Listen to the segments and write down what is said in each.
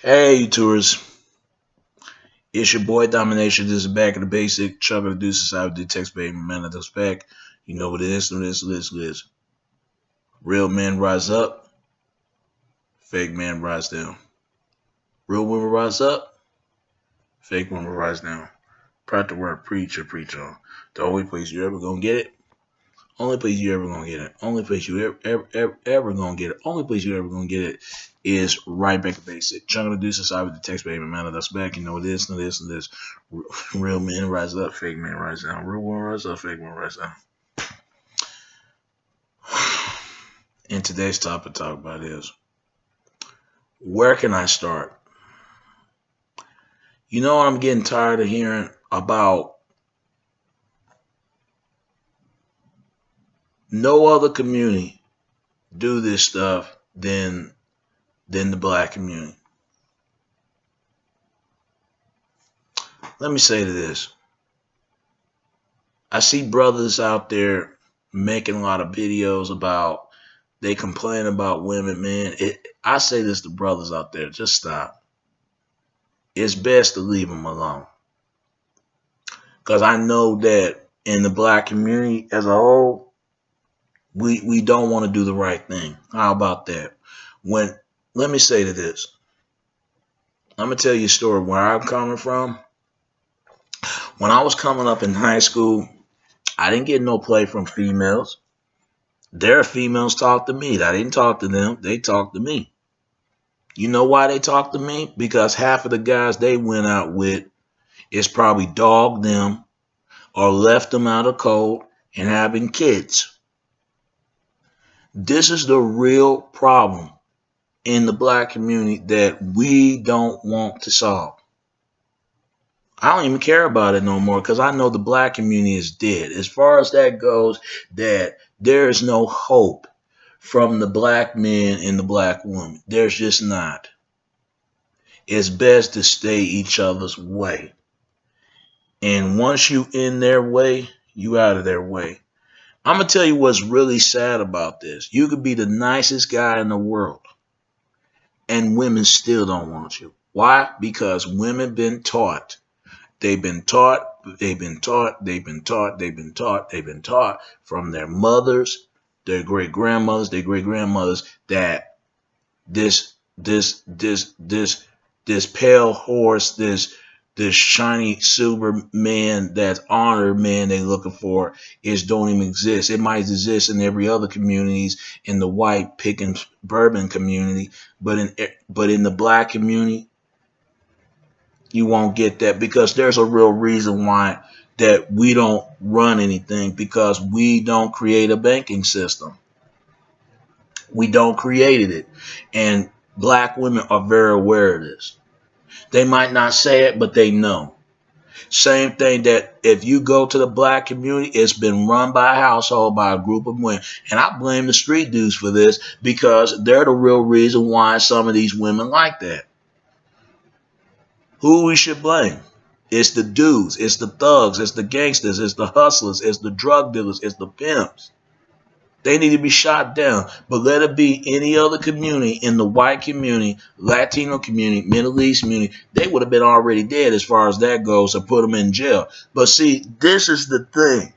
Hey, tourists. It's your boy Domination. This is back in the basic. Chuck of the Deuces out of the text baby man of the spec. You know what it is, what it is. Real men rise up, fake men rise down. Real women rise up, fake women rise down. Proud to word preach on. The only place you ever gonna get it. Only place you ever gonna get it. Only place you ever gonna get it. Only place you ever gonna get it is right back to basic. Chunk of the Deuces out of the text baby man of the spec. You know what it is, what it is. Real men rise up, fake men rise down. Real women rise up, fake men rise down. And today's topic talk about is where can I start? You know what I'm getting tired of hearing about no other community do this stuff than the black community. Let me say to this. I see brothers out there making a lot of videos about they complain about women, man. I say this to brothers out there, just stop. It's best to leave them alone. Because I know that in the black community as a whole, we don't want to do the right thing. How about that? When Let me say to this. I'm gonna tell you a story where I'm coming from. When I was coming up in high school, I didn't get no play from females. Their females talked to me. I didn't talk to them. They talked to me. You know why they talked to me? Because half of the guys they went out with is probably dogged them or left them out of cold and having kids. This is the real problem in the black community that we don't want to solve. I don't even care about it no more because I know the black community is dead. As far as that goes, that there is no hope from the black man and the black woman. There's just not. It's best to stay each other's way. And once you in their way, you out of their way. I'm gonna tell you what's really sad about this. You could be the nicest guy in the world, and women still don't want you. Why? Because women been taught. They've been taught, they've been taught, they've been taught, they've been taught, they've been taught from their mothers, their great grandmothers, their great grandmothers that this this this this this pale horse, this shiny silver man, that honored man they're looking for is don't even exist. It might exist in every other communities in the white picking bourbon community, but in the black community, you won't get that because there's a real reason why that we don't run anything because we don't create a banking system. We don't create it. And black women are very aware of this. They might not say it, but they know. Same thing that if you go to the black community, it's been run by a household by a group of women. And I blame the street dudes for this because they're the real reason why some of these women like that. Who we should blame? It's the dudes, it's the thugs, it's the gangsters, it's the hustlers, it's the drug dealers, it's the pimps. They need to be shot down. But let it be any other community in the white community, Latino community, Middle East community, they would have been already dead as far as that goes or put them in jail. But see, this is the thing.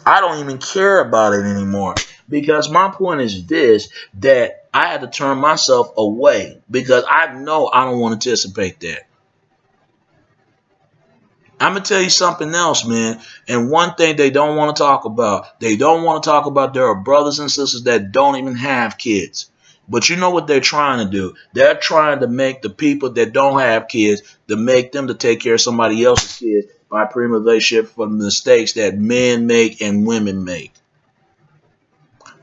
I don't even care about it anymore. Because my point is this, that I had to turn myself away because I know I don't want to anticipate that. I'm gonna tell you something else, man. And one thing they don't want to talk about, they don't want to talk about there are brothers and sisters that don't even have kids. But you know what they're trying to do? They're trying to make the people that don't have kids to make them to take care of somebody else's kids by privilege for the mistakes that men make and women make.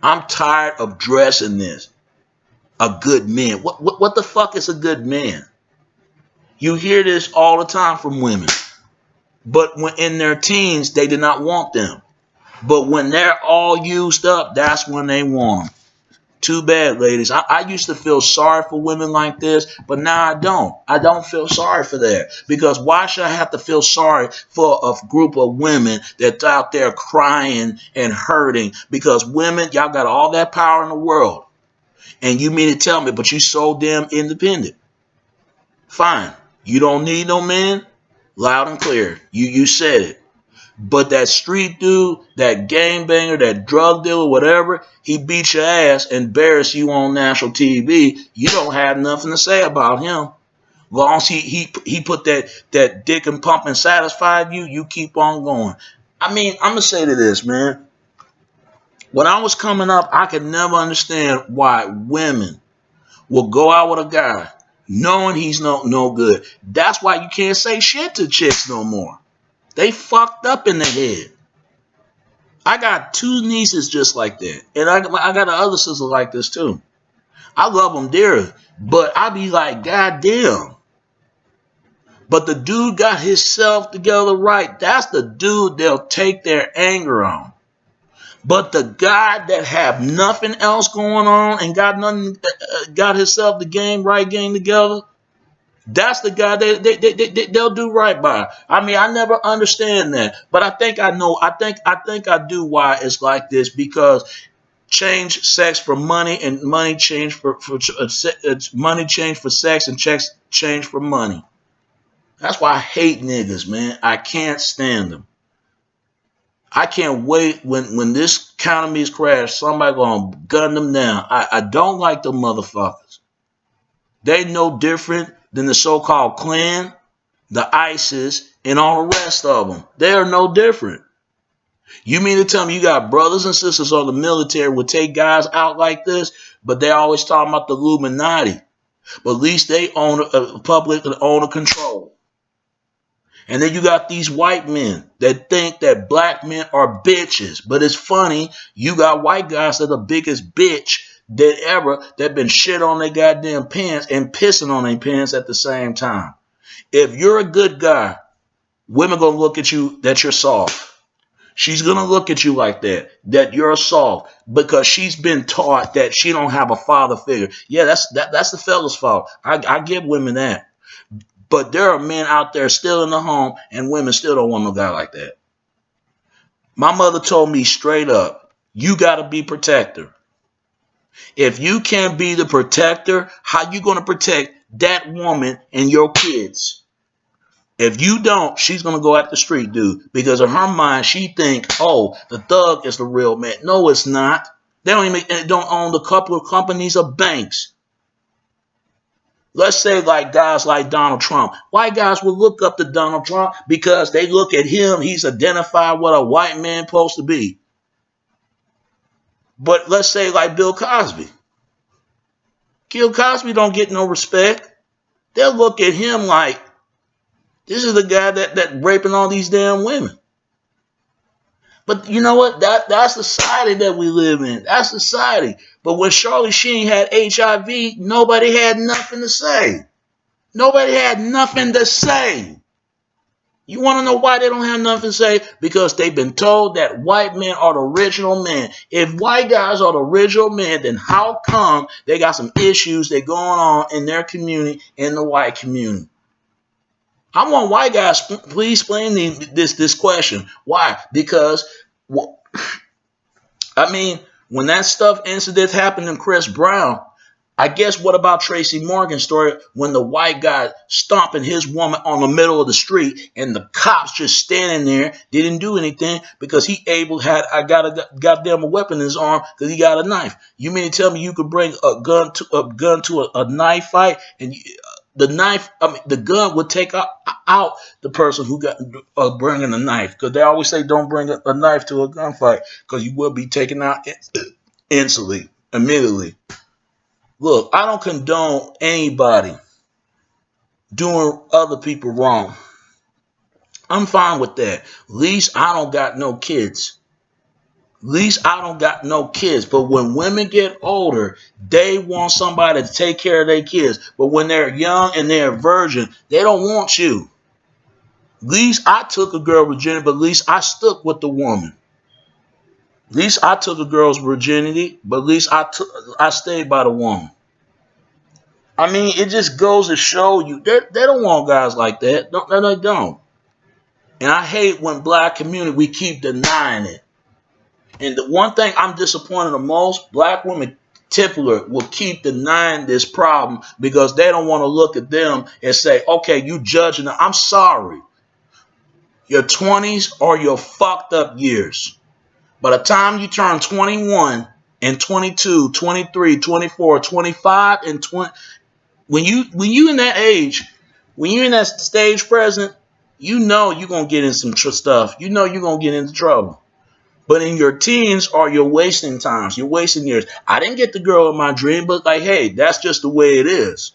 I'm tired of dressing this. A good man. What the fuck is a good man? You hear this all the time from women. But when in their teens, they did not want them. But when they're all used up, that's when they want them. Too bad, ladies. I used to feel sorry for women like this, but now I don't. I don't feel sorry for that. Because why should I have to feel sorry for a group of women that's out there crying and hurting? Because women, y'all got all that power in the world. And you mean to tell me, but you so damn independent. Fine. You don't need no man. Loud and clear. You said it. But that street dude, that gangbanger, that drug dealer, whatever, he beat your ass and embarrassed you on national TV. You don't have nothing to say about him. Long as he put that dick and pump and satisfied you, you keep on going. I mean, I'm gonna say to this, man. When I was coming up, I could never understand why women will go out with a guy knowing he's no good. That's why you can't say shit to chicks no more. They fucked up in the head. I got two nieces just like that, and I got another sister like this too. I love them dearly, but I be like, God damn. But the dude got himself together right. That's the dude they'll take their anger on. But the guy that have nothing else going on and got himself the game together, that's the guy they'll do right by. I mean, I never understand that, but I think I know. I think I do why it's like this, because change sex for money and money change for money change for sex and sex change for money. That's why I hate niggas, man. I can't stand them. I can't wait when this economy is crashed. Somebody gonna gun them down. I don't like them motherfuckers. They no different than the so-called Klan, the ISIS, and all the rest of them. They are no different. You mean to tell me you got brothers and sisters on the military would take guys out like this, but they always talking about the Illuminati. But at least they own a public and own a control. And then you got these white men that think that black men are bitches. But it's funny, you got white guys that are the biggest bitch that ever that been shit on their goddamn pants and pissing on their pants at the same time. If you're a good guy, women gonna look at you that you're soft. She's gonna look at you like that you're soft, because she's been taught that she don't have a father figure. Yeah, that's the fella's fault. I give women that. But there are men out there still in the home, and women still don't want no guy like that. My mother told me straight up, you got to be protector. If you can't be the protector, how you going to protect that woman and your kids? If you don't, she's going to go at the street dude, because in her mind, she think, oh, the thug is the real man. No, it's not. They don't own the couple of companies or banks. Let's say like guys like Donald Trump. White guys will look up to Donald Trump because they look at him. He's identified what a white man supposed to be. But let's say like Bill Cosby. Bill Cosby don't get no respect. They'll look at him like, this is the guy that raping all these damn women. But you know what? That's society that we live in. That's society. But when Charlie Sheen had HIV, nobody had nothing to say. Nobody had nothing to say. You want to know why they don't have nothing to say? Because they've been told that white men are the original men. If white guys are the original men, then how come they got some issues that going on in their community, in the white community? I want white guys, please explain this question. Why? Because, I mean, when that incident happened in Chris Brown, I guess what about Tracy Morgan's story when the white guy stomping his woman on the middle of the street and the cops just standing there, didn't do anything because I got a goddamn weapon in his arm because he got a knife. You mean to tell me you could bring a gun to a knife fight, and the gun would take out the person who got bringing a knife, because they always say don't bring a knife to a gunfight because you will be taken out instantly, immediately. Look, I don't condone anybody doing other people wrong. I'm fine with that. At least I don't got no kids. At least I don't got no kids. But when women get older, they want somebody to take care of their kids. But when they're young and they're a virgin, they don't want you. At least I took a girl virginity, but at least I stuck with the woman. At least I took a girl's virginity, but at least I stayed by the woman. I mean, it just goes to show you they don't want guys like that. They don't. And I hate when black community, we keep denying it. And the one thing I'm disappointed the most, black women particular will keep denying this problem because they don't want to look at them and say, okay, you judging them. I'm sorry. Your 20s are your fucked up years. By the time you turn 21 and 22, 23, 24, 25, and 20, when you in that age, when you're in that stage present, you know you're going to get in some stuff. You know you're going to get into trouble. But in your teens are your wasting times. You're wasting years. I didn't get the girl in my dream, but like, hey, that's just the way it is.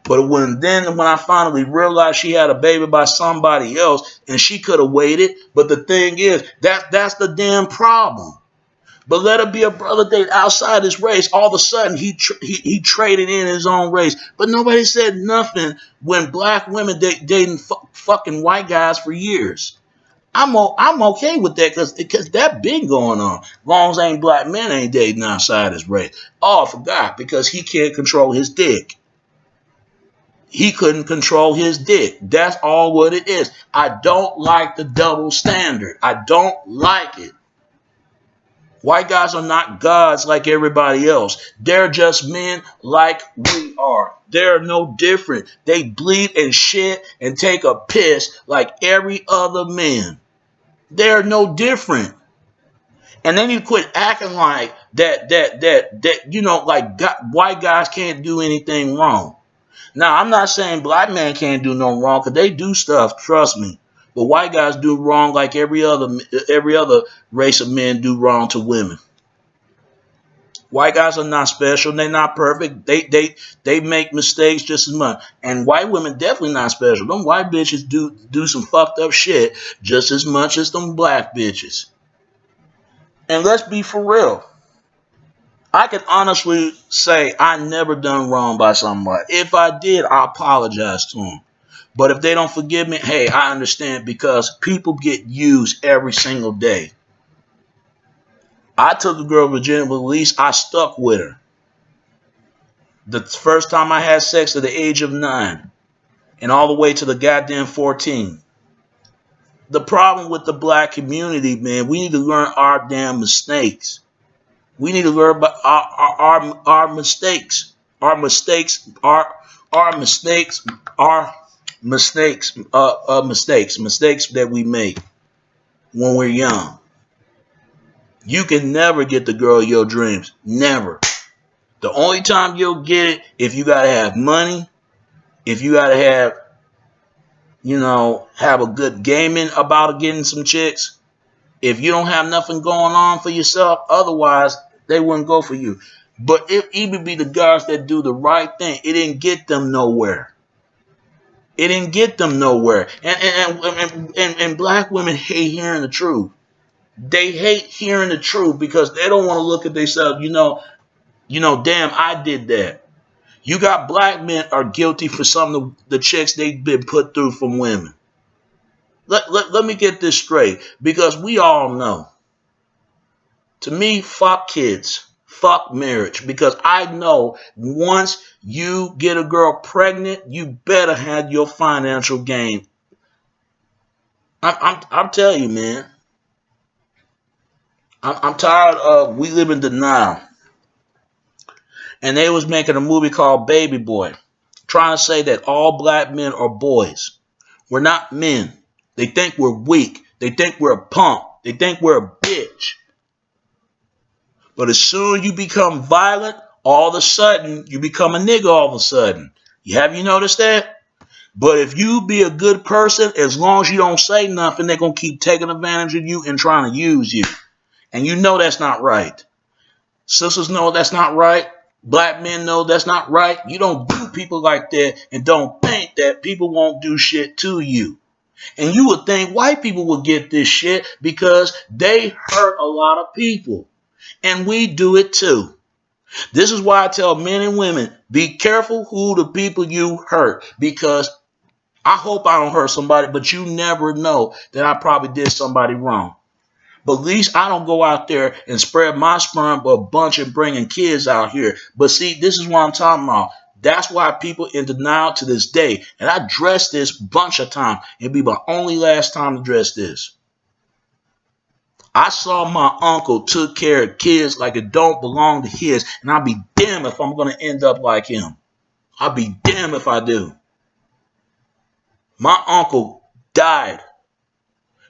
But when I finally realized she had a baby by somebody else and she could have waited, but the thing is, that's the damn problem. But let it be a brother date outside his race. All of a sudden, he traded in his own race. But nobody said nothing when black women dating fucking white guys for years. I'm okay with that because that been going on. Long as ain't black men ain't dating outside his race. Oh, I forgot because he can't control his dick. He couldn't control his dick. That's all what it is. I don't like the double standard. I don't like it. White guys are not gods like everybody else. They're just men like we are. They're no different. They bleed and shit and take a piss like every other man. They're no different. And then you quit acting like that like white guys can't do anything wrong. Now, I'm not saying black men can't do no wrong because they do stuff, trust me. But white guys do wrong like every other race of men do wrong to women. White guys are not special. They're not perfect. They make mistakes just as much. And white women definitely not special. Them white bitches do some fucked up shit just as much as them black bitches. And let's be for real. I can honestly say I never done wrong by somebody. If I did, I apologize to them. But if they don't forgive me, hey, I understand because people get used every single day. I took a girl Virginia Release. I stuck with her. The first time I had sex at the age of 9 and all the way to the goddamn 14. The problem with the black community, man, we need to learn our damn mistakes. We need to learn about our mistakes. Our mistakes are mistakes that we make when we're young. You can never get the girl of your dreams. Never. The only time you'll get it if you gotta have money, if you gotta have, have a good gaming about getting some chicks. If you don't have nothing going on for yourself, otherwise they wouldn't go for you. But it even be the guys that do the right thing, it didn't get them nowhere. It didn't get them nowhere. And black women hate hearing the truth. They hate hearing the truth because they don't want to look at themselves, damn, I did that. You got black men are guilty for some of the chicks they've been put through from women. Let me get this straight because we all know. To me, fuck kids. Fuck marriage. Because I know once you get a girl pregnant, you better have your financial gain. I'm telling you, man. I'm tired of we live in denial. And they was making a movie called Baby Boy, trying to say that all black men are boys. We're not men. They think we're weak. They think we're a punk. They think we're a bitch. But as soon as you become violent, all of a sudden, you become a nigga all of a sudden. Have you noticed that? But if you be a good person, as long as you don't say nothing, they're going to keep taking advantage of you and trying to use you. And you know that's not right. Sisters know that's not right. Black men know that's not right. You don't do people like that and don't think that people won't do shit to you. And you would think white people would get this shit because they hurt a lot of people. And we do it too. This is why I tell men and women, be careful who the people you hurt. Because I hope I don't hurt somebody, but you never know that I probably did somebody wrong. But at least I don't go out there and spread my sperm a bunch and bringing kids out here. But see, this is what I'm talking about. That's why people in denial to this day. And I address this a bunch of times. It'll be my only last time to address this. I saw my uncle took care of kids like it don't belong to his, and I'll be damned if I'm gonna end up like him. I'll be damned if I do. My uncle died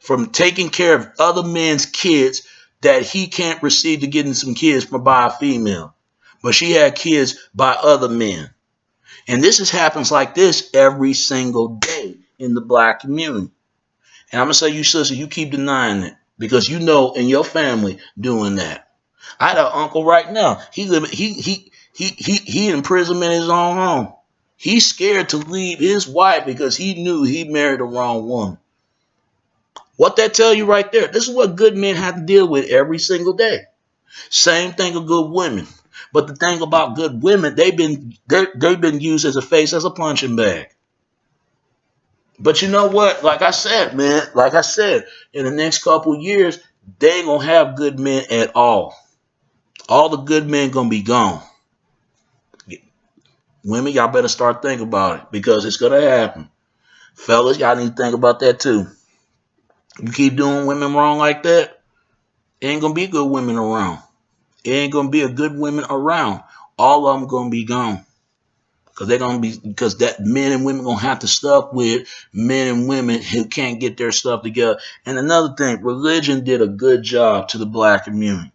from taking care of other men's kids that he can't receive to getting some kids from by a female. But she had kids by other men. And this happens like this every single day in the black community. And I'm gonna say, you sister, you keep denying it because you know in your family doing that. I had an uncle right now. He in prison in his own home. He's scared to leave his wife because he knew he married the wrong woman. What that tell you right there? This is what good men have to deal with every single day. Same thing with good women. But the thing about good women, they've been used as a face, as a punching bag. But you know what? Like I said, man, in the next couple of years, they ain't gonna have good men at all. All the good men gonna be gone. Women, y'all better start thinking about it because it's gonna happen. Fellas, y'all need to think about that too. You keep doing women wrong like that, it ain't gonna be good women around. It ain't gonna be a good women around. All of them gonna be gone. Because that men and women gonna have to stuff with men and women who can't get their stuff together. And another thing, religion did a good job to the black community.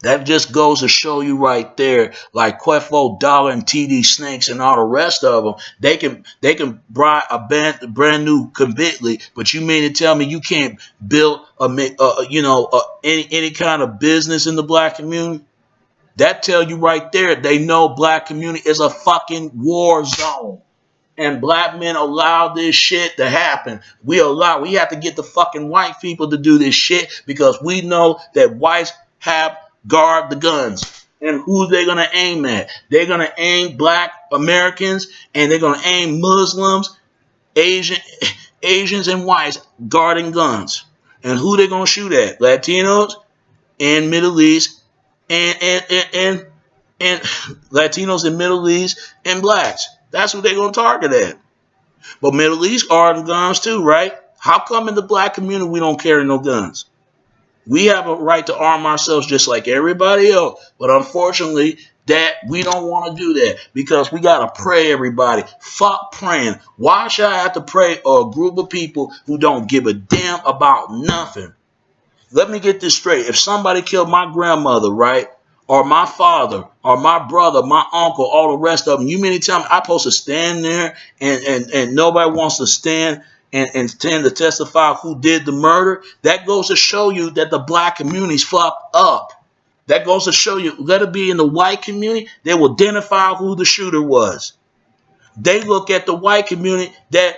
That just goes to show you right there, like Queffo Dollar and TD Snakes and all the rest of them, they can buy a brand new convictly, but you mean to tell me you can't build any kind of business in the black community? That tell you right there, they know black community is a fucking war zone. And black men allow this shit to happen. We have to get the fucking white people to do this shit because we know that whites have guard the guns. And who they gonna aim at? They're gonna aim black Americans and they're gonna aim Muslims, Asians and whites guarding guns. And who they gonna shoot at? Latinos and Middle East and Latinos and Middle East and blacks. That's who they're gonna target at. But Middle East armed guns too, right? How come in the black community we don't carry no guns? We have a right to arm ourselves just like everybody else. But unfortunately, that we don't want to do that because we gotta pray, everybody. Fuck praying. Why should I have to pray a group of people who don't give a damn about nothing? Let me get this straight. If somebody killed my grandmother, right? Or my father, or my brother, my uncle, all the rest of them, you mean to tell me I'm supposed to stand there and nobody wants to stand and stand to testify who did the murder? That goes to show you that the black community's fucked up. That goes to show you, let it be in the white community, they will identify who the shooter was. They look at the white community that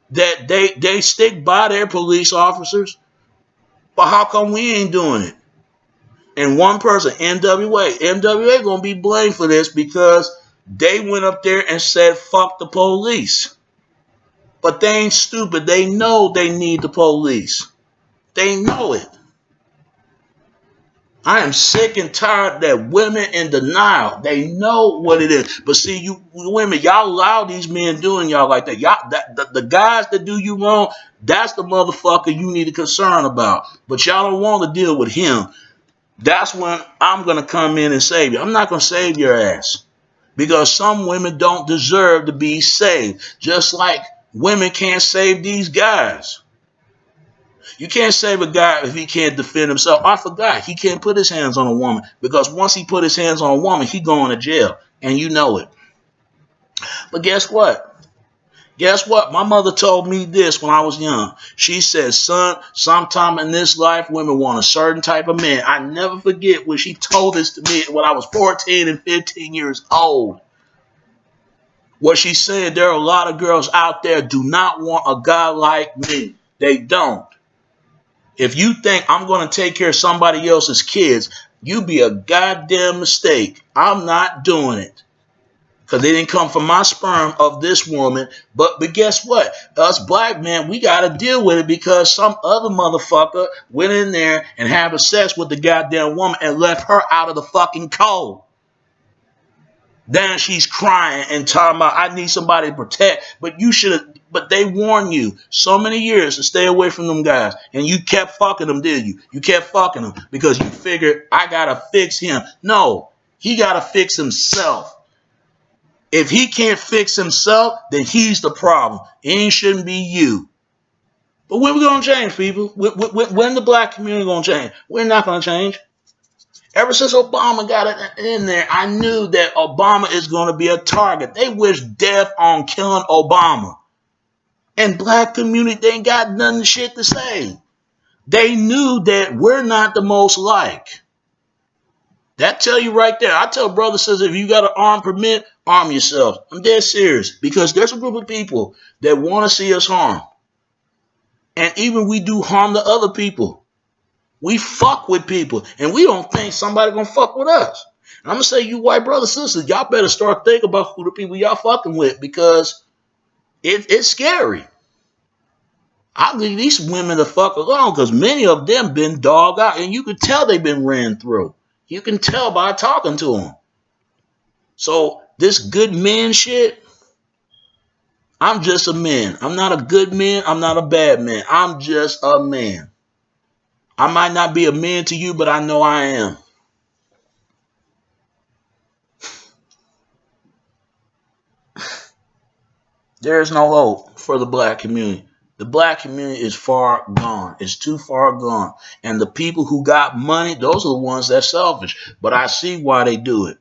they stick by their police officers. But how come we ain't doing it? And one person, NWA gonna be blamed for this because they went up there and said fuck the police. But they ain't stupid. They know they need the police. They know it. I am sick and tired that women in denial. They know what it is. But see, you women, y'all allow these men doing y'all like that. Y'all, the guys that do you wrong, that's the motherfucker you need to concern about. But y'all don't want to deal with him. That's when I'm going to come in and save you. I'm not going to save your ass because some women don't deserve to be saved. Just like women can't save these guys. You can't save a guy if he can't defend himself. I forgot. He can't put his hands on a woman because once he put his hands on a woman, he going to jail. And you know it. But guess what? Guess what? My mother told me this when I was young. She said, son, sometime in this life, women want a certain type of man. I never forget when she told this to me when I was 14 and 15 years old. What she said, there are a lot of girls out there do not want a guy like me. They don't. If you think I'm going to take care of somebody else's kids, you be a goddamn mistake. I'm not doing it. Because they didn't come from my sperm of this woman. But guess what? Us black men, we got to deal with it because some other motherfucker went in there and had sex with the goddamn woman and left her out of the fucking cold. Then she's crying and talking about, I need somebody to protect. But you should have, But they warned you so many years to stay away from them guys. And you kept fucking them, did you? You kept fucking them because you figured, I got to fix him. No, he got to fix himself. If he can't fix himself, then he's the problem. It shouldn't be you. But when we going to change, people? When the black community going to change? We're not going to change. Ever since Obama got it in there, I knew that Obama is going to be a target. They wish death on killing Obama. And black community, they ain't got nothing shit to say. They knew that we're not the most like. That tell you right there. I tell brothers, says if you got an arm permit, arm yourself. I'm dead serious because there's a group of people that want to see us harm. And even we do harm to other people. We fuck with people and we don't think somebody gonna fuck with us. And I'm gonna say, you white brothers, sisters, y'all better start thinking about who the people y'all fucking with because it's scary. I leave these women the fuck alone because many of them been dogged out and you can tell they've been ran through. You can tell by talking to them. So this good man shit, I'm just a man. I'm not a good man. I'm not a bad man. I'm just a man. I might not be a man to you, but I know I am. There is no hope for the black community. The black community is far gone. It's too far gone. And the people who got money, those are the ones that's selfish. But I see why they do it.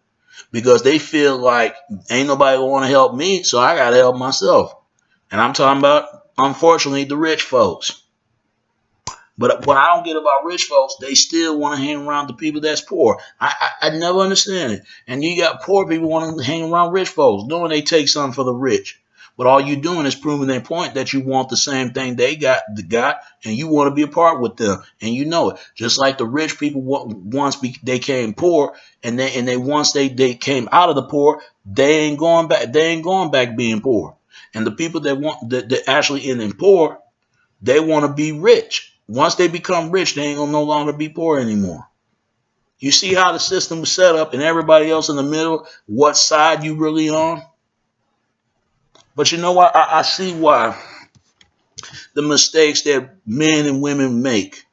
Because they feel like ain't nobody want to help me, so I got to help myself. And I'm talking about, unfortunately, the rich folks. But what I don't get about rich folks, they still want to hang around the people that's poor. I never understand it. And you got poor people wanting to hang around rich folks, knowing they take something for the rich. But all you're doing is proving their point that you want the same thing they got, and you want to be a part with them, and you know it. Just like the rich people once they came poor, and they once they came out of the poor, they ain't going back. They ain't going back being poor. And the people that actually in poor, they want to be rich. Once they become rich, they ain't gonna no longer be poor anymore. You see how the system was set up, and everybody else in the middle. What side you really on? But you know what? I see why the mistakes that men and women make.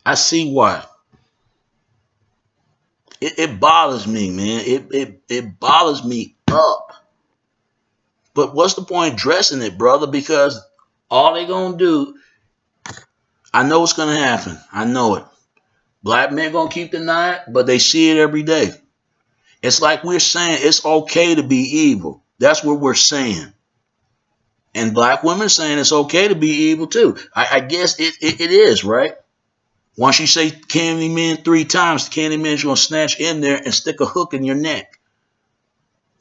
I see why. It bothers me, man. It bothers me up. But what's the point dressing it, brother? Because all they gonna do, I know what's gonna happen. I know it. Black men gonna keep denying it, but they see it every day. It's like we're saying it's okay to be evil. That's what we're saying. And black women saying it's okay to be evil too. I guess it is, right? Once you say Candyman 3 times, the Candyman's gonna snatch in there and stick a hook in your neck.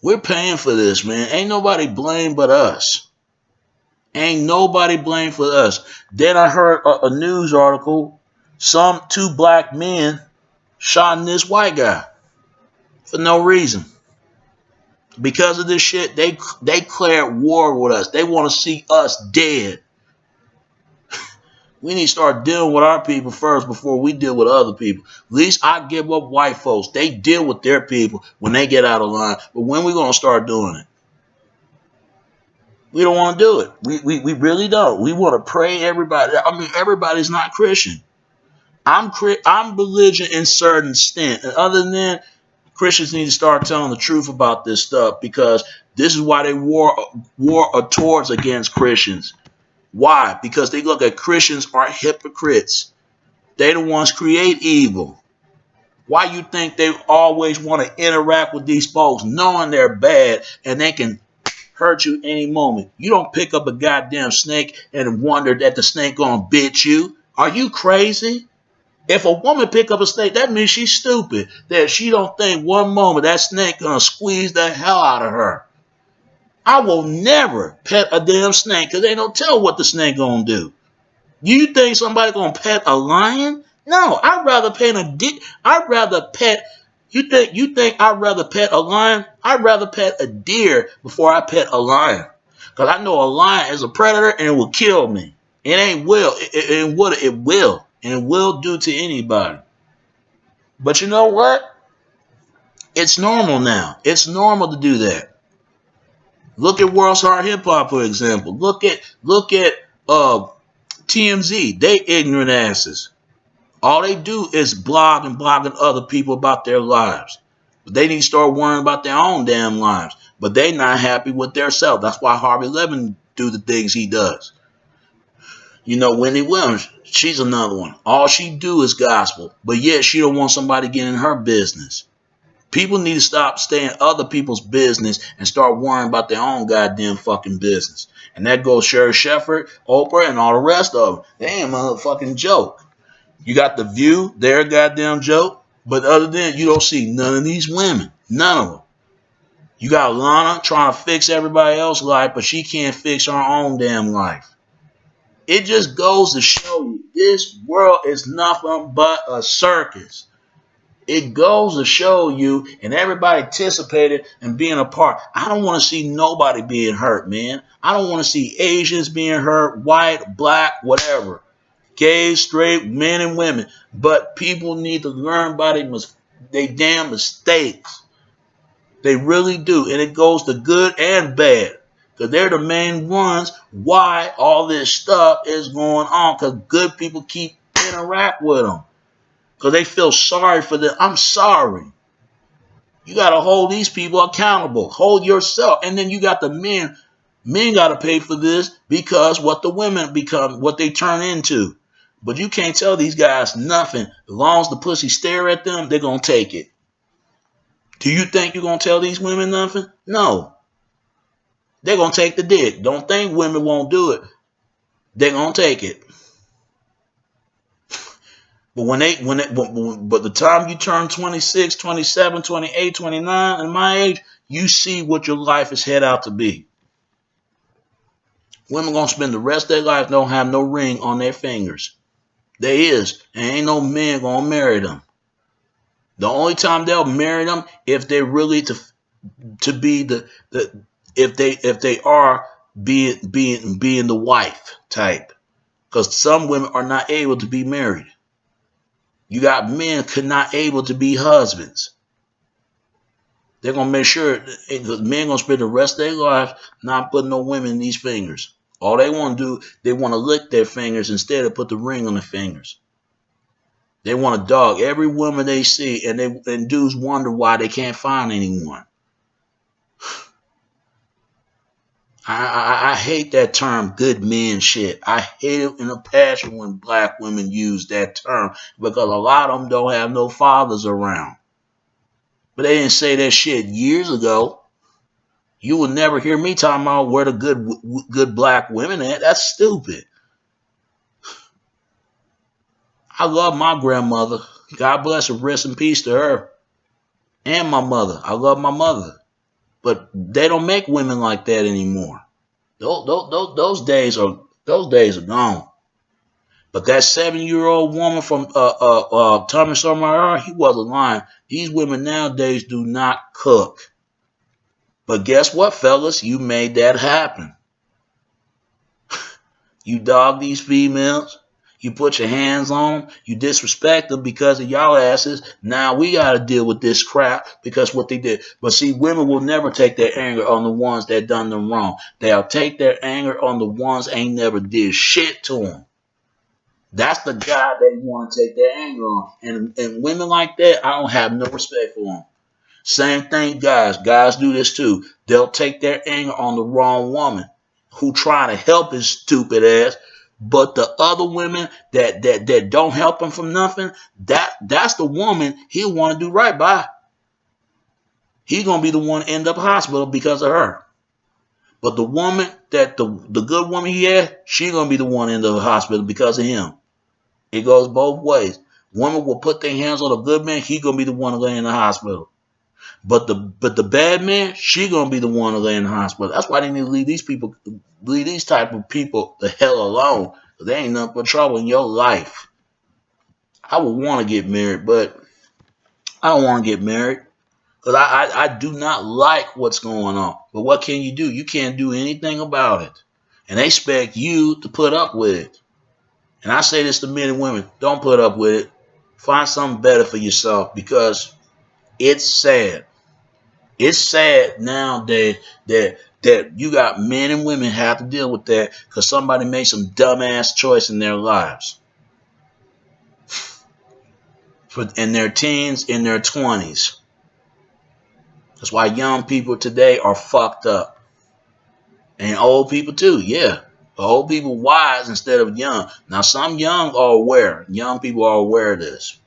We're paying for this, man. Ain't nobody blamed but us. Ain't nobody blamed for us. Then I heard a news article, two black men shot this white guy for no reason. Because of this shit, they declared war with us. They want to see us dead. We need to start dealing with our people first before we deal with other people. At least I give up white folks. They deal with their people when they get out of line. But when we going to start doing it? We don't want to do it. We really don't. We want to pray everybody. I mean, everybody's not Christian. I'm religion in certain extent. And other than that, Christians need to start telling the truth about this stuff because this is why they war towards against Christians. Why? Because they look at Christians are hypocrites. They the ones create evil. Why you think they always want to interact with these folks knowing they're bad and they can hurt you any moment? You don't pick up a goddamn snake and wonder that the snake gonna bit you. Are you crazy? If a woman pick up a snake, that means she's stupid. That she don't think one moment that snake gonna squeeze the hell out of her. I will never pet a damn snake because they don't tell what the snake gonna do. You think somebody gonna pet a lion? No, I'd rather pet a dick. I'd rather pet. You think I'd rather pet a lion? I'd rather pet a deer before I pet a lion. Because I know a lion is a predator and it will kill me. It ain't will. It will. And it will do to anybody. But you know what? It's normal now. It's normal to do that. Look at World Star Hip Hop, for example. Look at TMZ. They ignorant asses. All they do is blog and blogging other people about their lives. But they need to start worrying about their own damn lives. But they not happy with their self. That's why Harvey Levin do the things he does. You know, Wendy Williams, she's another one. All she do is gospel, but yet she don't want somebody getting in her business. People need to stop staying other people's business and start worrying about their own goddamn fucking business. And that goes Sherry Shepherd, Oprah, and all the rest of them. They ain't a motherfucking joke. You got The View, they're a goddamn joke. But other than that, you don't see none of these women. None of them. You got Lana trying to fix everybody else's life, but she can't fix her own damn life. It just goes to show you this world is nothing but a circus. It goes to show you, and everybody anticipated and being a part. I don't want to see nobody being hurt, man. I don't want to see Asians being hurt, white, black, whatever. Gay, straight, men and women. But people need to learn by they damn mistakes. They really do. And it goes to good and bad. Because they're the main ones why all this stuff is going on. Because good people keep interact with them. Because they feel sorry for them. I'm sorry. You got to hold these people accountable. Hold yourself. And then you got the men. Men got to pay for this because what the women become, what they turn into. But you can't tell these guys nothing. As long as the pussy stare at them, they're going to take it. Do you think you're going to tell these women nothing? No. They're going to take the dick. Don't think women won't do it. They're going to take it. But but the time you turn 26, 27, 28, 29, and my age, you see what your life is head out to be. Women going to spend the rest of their life don't have no ring on their fingers. There is. And ain't no man going to marry them. The only time they'll marry them if they're really to be if they are being the wife type. Because some women are not able to be married. You got men not able to be husbands. They're gonna make sure men gonna spend the rest of their life not putting no women in these fingers. All they want to do, they want to lick their fingers instead of put the ring on their fingers. They want to dog every woman they see, and dudes wonder why they can't find anyone. I hate that term, good men shit. I hate it in a passion when black women use that term because a lot of them don't have no fathers around. But they didn't say that shit years ago. You will never hear me talking about where the good black women at. That's stupid. I love my grandmother. God bless her. Rest in peace to her. And my mother. I love my mother. But they don't make women like that anymore. Those days are gone. But that 7-year-old woman from Tommy Sotomayor, he wasn't lying. These women nowadays do not cook. But guess what, fellas? You made that happen. You dog these females. You put your hands on them. You disrespect them because of y'all asses. Now we got to deal with this crap because what they did. But see, women will never take their anger on the ones that done them wrong. They'll take their anger on the ones ain't never did shit to them. That's the guy they want to take their anger on. And women like that, I don't have no respect for them. Same thing, guys. Guys do this too. They'll take their anger on the wrong woman who trying to help his stupid ass. But the other women that don't help him from nothing, that's the woman he'll want to do right by. He's gonna be the one to end up hospital because of her. But the woman that the good woman he had, she gonna be the one to end up hospital because of him. It goes both ways. Women will put their hands on a good man, he gonna be the one to lay in the hospital. But the bad man, she gonna be the one to lay in the hospital. That's why they need to leave these type of people the hell alone. They ain't nothing but trouble in your life. I would want to get married, but I don't want to get married because I do not like what's going on. But what can you do? You can't do anything about it, and they expect you to put up with it. And I say this to men and women: don't put up with it. Find something better for yourself because it's sad. It's sad nowadays that that you got men and women have to deal with that because somebody made some dumbass choice in their lives. In their teens, in their 20s. That's why young people today are fucked up. And old people too, yeah. Old people wise instead of young. Now some young are aware. Young people are aware of this.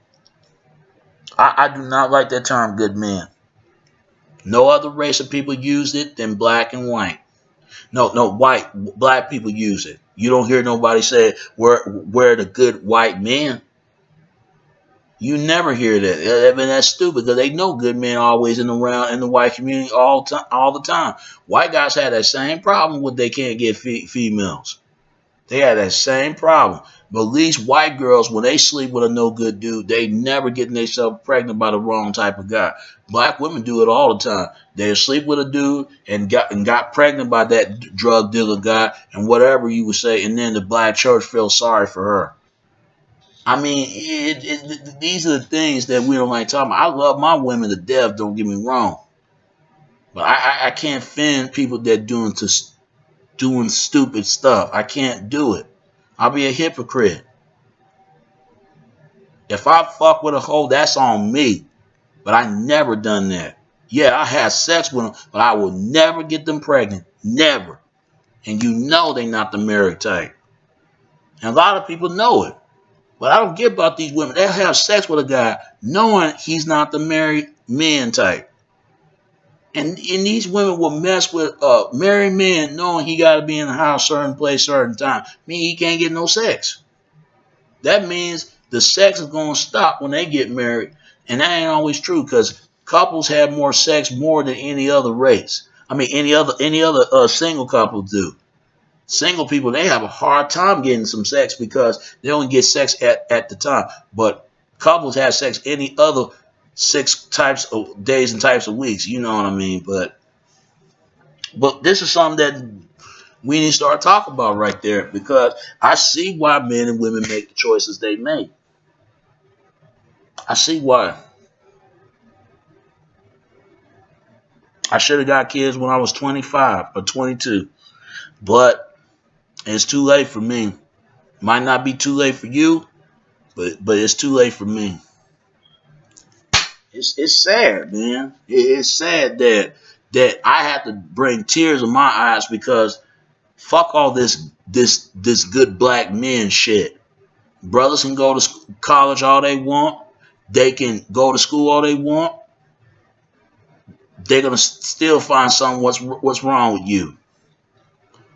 I do not like that term good men. No other race of people use it than black and white. No, black people use it. You don't hear nobody say we're the good white men. You never hear that. I mean, that's stupid because they know good men are always around in the white community all the time. White guys have that same problem when they can't get females. They have that same problem. But at least white girls, when they sleep with a no good dude, they never get themselves pregnant by the wrong type of guy. Black women do it all the time. They sleep with a dude and got pregnant by that drug dealer guy and whatever you would say, and then the black church feels sorry for her. I mean, these are the things that we don't like talking about. I love my women to death, don't get me wrong. But I can't fend people that doing stupid stuff. I can't do it. I'll be a hypocrite. If I fuck with a hoe, that's on me. But I never done that. Yeah, I had sex with them, but I will never get them pregnant. Never. And you know they not the married type. And a lot of people know it. But I don't get about these women. They'll have sex with a guy knowing he's not the married man type. And these women will mess with married men knowing he got to be in the house certain place, certain time. Mean he can't get no sex. That means the sex is going to stop when they get married. And that ain't always true because couples have more sex more than any other race. I mean, any other single couple do. Single people, they have a hard time getting some sex because they only get sex at the time. But couples have sex any other 6 types of days and types of weeks. You know what I mean? But this is something that we need to start talking about right there because I see why men and women make the choices they make. I see why. I should have got kids when I was 25 or 22, but it's too late for me. Might not be too late for you, but it's too late for me. It's sad, man. It's sad that I have to bring tears in my eyes because fuck all this good black men shit. Brothers can go to college all they want. They can go to school all they want. They're gonna still find something what's wrong with you.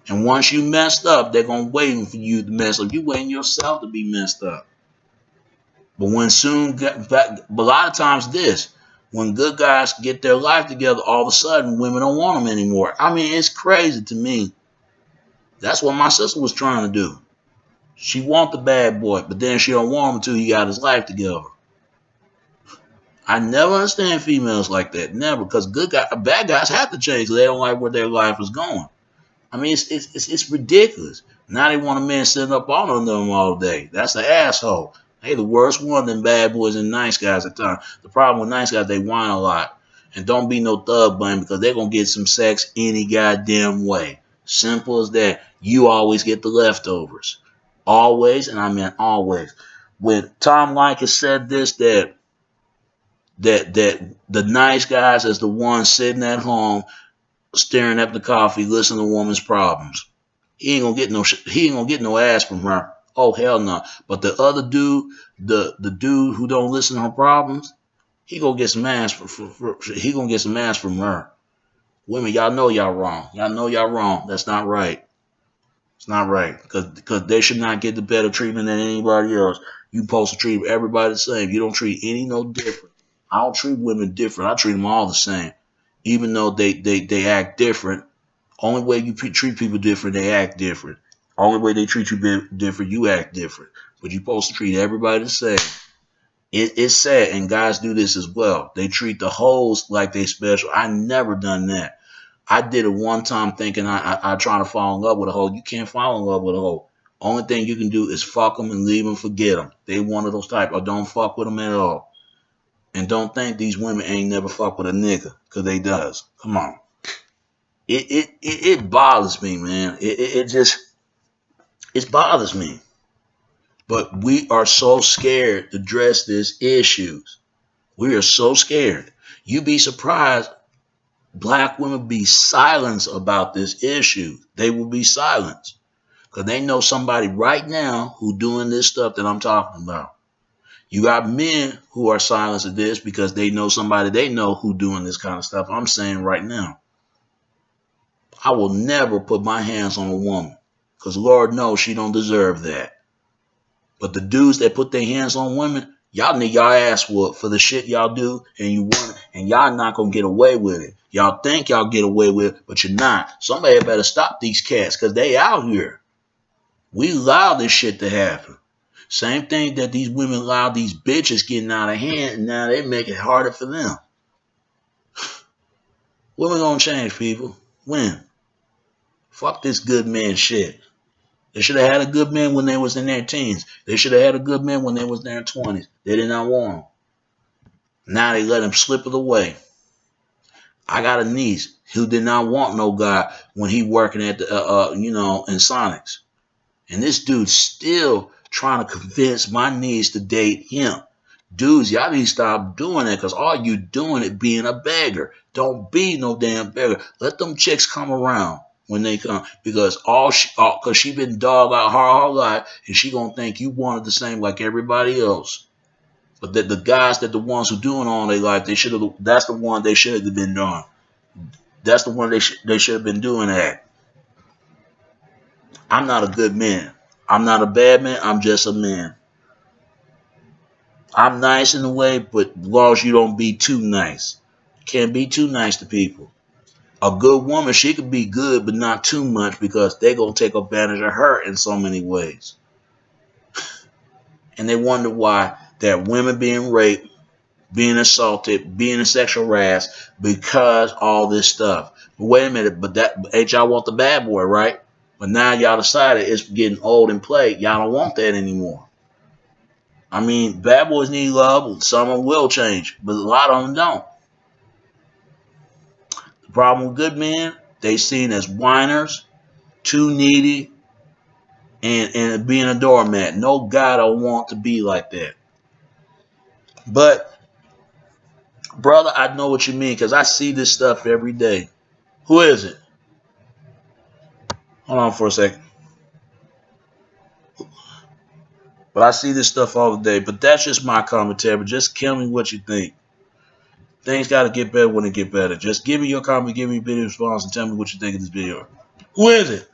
And once you messed up, they're gonna waiting for you to mess up. You waiting yourself to be messed up. But but a lot of times when good guys get their life together, all of a sudden women don't want them anymore. I mean, it's crazy to me. That's what my sister was trying to do. She want the bad boy, but then she don't want him until he got his life together. I never understand females like that. Never, because bad guys have to change. They don't like where their life is going. I mean, it's ridiculous. Now they want a man sitting up on them all day. That's the asshole. Hey, the worst one than bad boys and nice guys at times. The problem with nice guys, they whine a lot. And don't be no thug bunny because they're going to get some sex any goddamn way. Simple as that. You always get the leftovers. Always, and I mean always. When Tom Leykis said this, that the nice guys is the ones sitting at home staring at the coffee, listening to woman's problems. He ain't gonna get no ass from her. Oh hell no. But the other dude, the dude who don't listen to her problems, he gonna get some ass he gonna get some ass from her. Women, y'all know y'all wrong. Y'all know y'all wrong. That's not right. It's not right. Because they should not get the better treatment than anybody else. You supposed to treat everybody the same. You don't treat any no different. I don't treat women different. I treat them all the same. Even though they act different. Only way you treat people different, they act different. Only way they treat you different, you act different. But you're supposed to treat everybody the same. It's sad, and guys do this as well. They treat the hoes like they special. I never done that. I did it one time thinking I trying to fall in love with a hoe. You can't fall in love with a hoe. Only thing you can do is fuck them and leave them, forget them. They one of those type, or don't fuck with them at all. And don't think these women ain't never fuck with a nigga, because they does. Come on. It bothers me, man. It bothers me. But we are so scared to address these issues. We are so scared. You'd be surprised. Black women be silenced about this issue. They will be silenced because they know somebody right now who doing this stuff that I'm talking about. You got men who are silenced at this because they know somebody they know who doing this kind of stuff. I'm saying right now, I will never put my hands on a woman because Lord knows she don't deserve that. But the dudes that put their hands on women, y'all need y'all ass whooped for the shit y'all do, and you want it, and y'all not gonna get away with it. Y'all think y'all get away with it, but you're not. Somebody better stop these cats because they out here. We allow this shit to happen. Same thing that these women allow these bitches getting out of hand, and now they make it harder for them. When we gonna change, people? When? Fuck this good man shit. They should have had a good man when they was in their teens. They should have had a good man when they was in their 20s. They did not want him. Now they let him slip it away. I got a niece who did not want no guy when he working at the in Sonics. And this dude's still trying to convince my niece to date him. Dudes, y'all need to stop doing that because all you doing is being a beggar. Don't be no damn beggar. Let them chicks come around when they come because because she been dog out her whole life and she gonna think you wanted the same like everybody else. But that the guys that the ones who doing all their life, they should have. That's the one they should have been doing. That's the one they should have been doing that. I'm not a good man. I'm not a bad man. I'm just a man. I'm nice in a way, but as long as you don't be too nice. Can't be too nice to people. A good woman, she could be good, but not too much because they're going to take advantage of her in so many ways. And they wonder why that women being raped, being assaulted, being sexual harassed because all this stuff. But wait a minute, but that ain't y'all want the bad boy, right? But now y'all decided it's getting old and played. Y'all don't want that anymore. I mean, bad boys need love. Some of them will change, but a lot of them don't. The problem with good men, they seen as whiners, too needy, and being a doormat. No guy don't want to be like that. But brother, I know what you mean because I see this stuff every day. Who is it? Hold on for a second. But I see this stuff all the day. But that's just my commentary. But just tell me what you think. Things got to get better when they get better. Just give me your comment, give me a video response, and tell me what you think of this video. Who is it?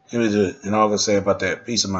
Give me the, and all I'm going to say about that. Peace of mind.